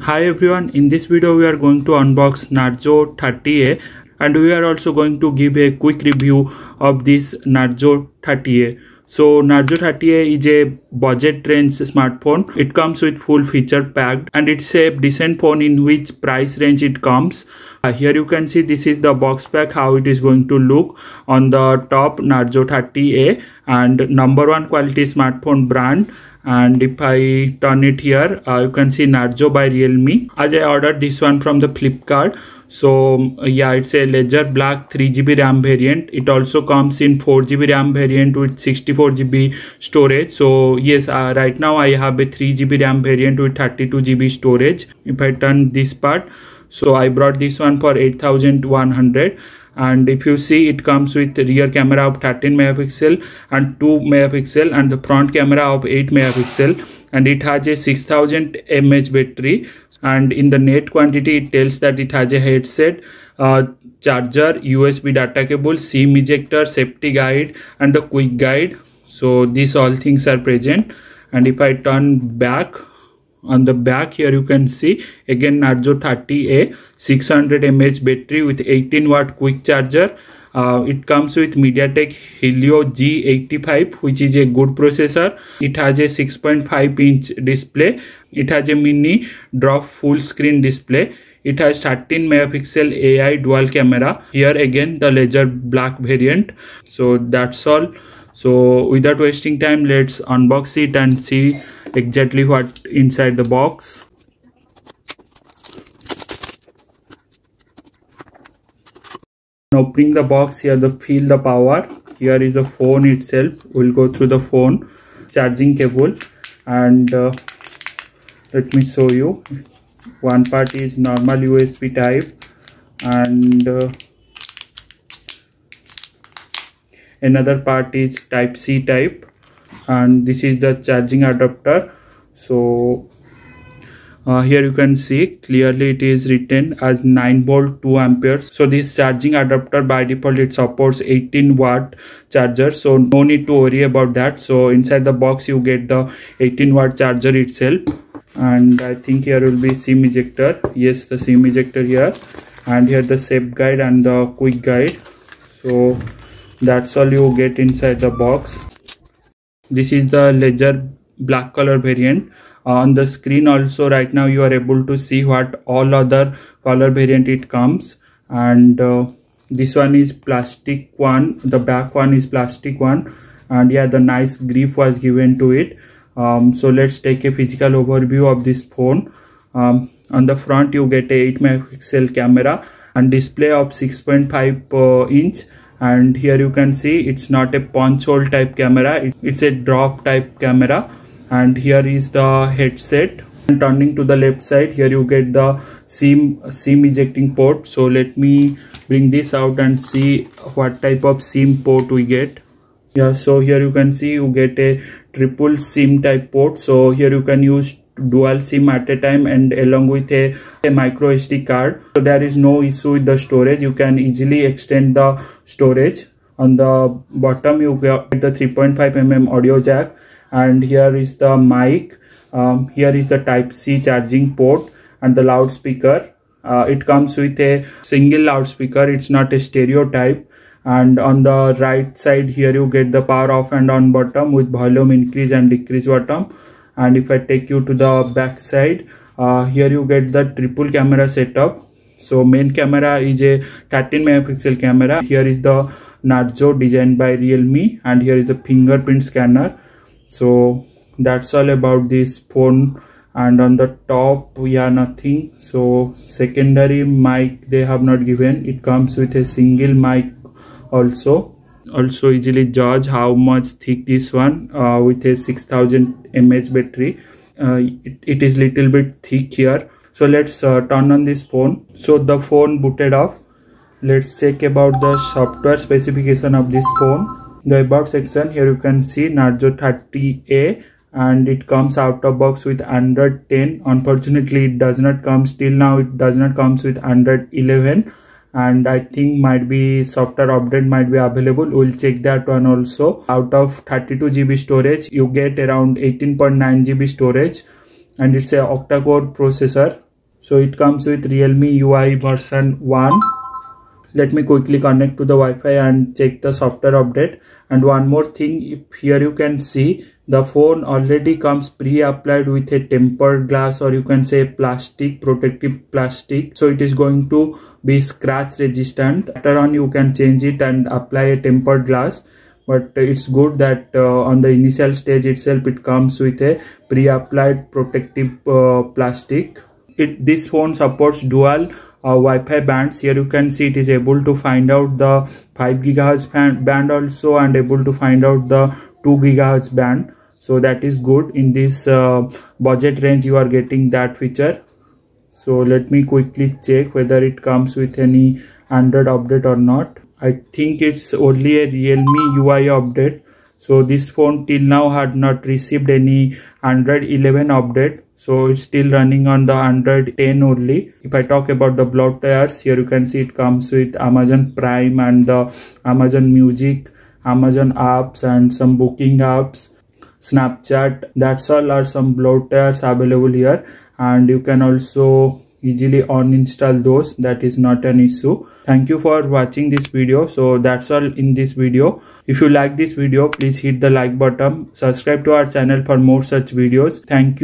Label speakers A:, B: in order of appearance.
A: Hi everyone, in this video we are going to unbox Narzo 30A and we are also going to give a quick review of this Narzo 30A. So Narzo 30A is a budget range smartphone. It comes with full feature packed and it's a decent phone in which price range it comes. Here you can see this is the box pack, how it is going to look. On the top, Narzo 30A and #1 quality smartphone brand. And if I turn it here, you can see Narzo by Realme. As I ordered this one from the Flipkart. So yeah, it's a leather black 3GB RAM variant. It also comes in 4GB RAM variant with 64GB storage. So yes, right now I have a 3GB RAM variant with 32GB storage. If I turn this part, so I brought this one for 8,100. And if you see, it comes with rear camera of 13 megapixel and 2 megapixel and the front camera of 8 megapixel, and it has a 6000 mAh battery. And in the net quantity, it tells that it has a headset, charger, USB data cable, SIM ejector, safety guide and the quick guide. So these all things are present. And if I turn back, on the back here you can see again Narzo 30A 600 mAh battery with 18-watt quick charger. It comes with MediaTek Helio G85, which is a good processor. It has a 6.5-inch display. It has a mini drop full screen display. It has 13 megapixel AI dual camera. Here again the leather black variant. So that's all. So without wasting time, let's unbox it and see exactly what inside the box. Opening the box, here feel the power. Here is the phone itself. We'll go through the phone, charging cable, and let me show you. One part is normal USB type and another part is type C type, and this is the charging adapter. So here you can see clearly it is written as 9V 2 amperes. So this charging adapter by default it supports 18-watt charger, so no need to worry about that. So inside the box you get the 18-watt charger itself, and I think here will be SIM ejector. Yes, the SIM ejector here, and here the safe guide and the quick guide. So that's all you get inside the box. This is the leather black color variant. On the screen also right now you are able to see what all other color variant it comes, and this one is plastic one, the back one is plastic one, and yeah, the nice grip was given to it. So let's take a physical overview of this phone. On the front you get a 8 megapixel camera and display of 6.5 inch. And here you can see it's not a punch hole type camera, it's a drop type camera. And here is the headset. And turning to the left side, here you get the SIM ejecting port. So let me bring this out and see what type of SIM port we get. Yeah, so here you can see you get a triple SIM type port. So here you can use dual SIM at a time and along with a micro SD card. So there is no issue with the storage. You can easily extend the storage. On the bottom you get the 3.5mm audio jack, and here is the mic. Here is the type C charging port and the loudspeaker. It comes with a single loudspeaker, it's not a stereo type. And on the right side here you get the power off and on button with volume increase and decrease button. And if I take you to the back side, here you get the triple camera setup. So main camera is a 13 megapixel camera. Here is the Narzo designed by Realme, and here is the fingerprint scanner. So that's all about this phone. And on the top, yeah, nothing. So secondary mic they have not given. It comes with a single mic also easily judge how much thick this one with a 6000 mAh battery. It is little bit thick here. So let's turn on this phone. So the phone booted off. Let's check about the software specification of this phone. The about section, here you can see Narzo 30A, and it comes out of box with Android 10. Unfortunately it does not come, still now it does not comes with Android 11, and I think might be software update might be available. We'll check that one also. Out of 32GB storage you get around 18.9GB storage, and it's a octa-core processor. So it comes with Realme UI version 1. Let me quickly connect to the Wi-Fi and check the software update. And one more thing, if here you can see the phone already comes pre-applied with a tempered glass, or you can say plastic, protective plastic. So it is going to be scratch resistant. Later on you can change it and apply a tempered glass. But it's good that on the initial stage itself it comes with a pre-applied protective plastic. This phone supports dual Wi-Fi bands. Here you can see it is able to find out the 5 GHz band also, and able to find out the 2 GHz band. So that is good. In this budget range you are getting that feature. So let me quickly check whether it comes with any Android update or not. I think it's only a Realme UI update. So this phone till now had not received any Android 11 update. So it's still running on the Android 10 only. If I talk about the bloatwares, here you can see it comes with Amazon Prime and the Amazon Music, Amazon apps and some booking apps, Snapchat. That's all are some bloatwares available here, and you can also easily uninstall those. That is not an issue. Thank you for watching this video. So that's all in this video. If you like this video, please hit the like button, subscribe to our channel for more such videos. Thank you.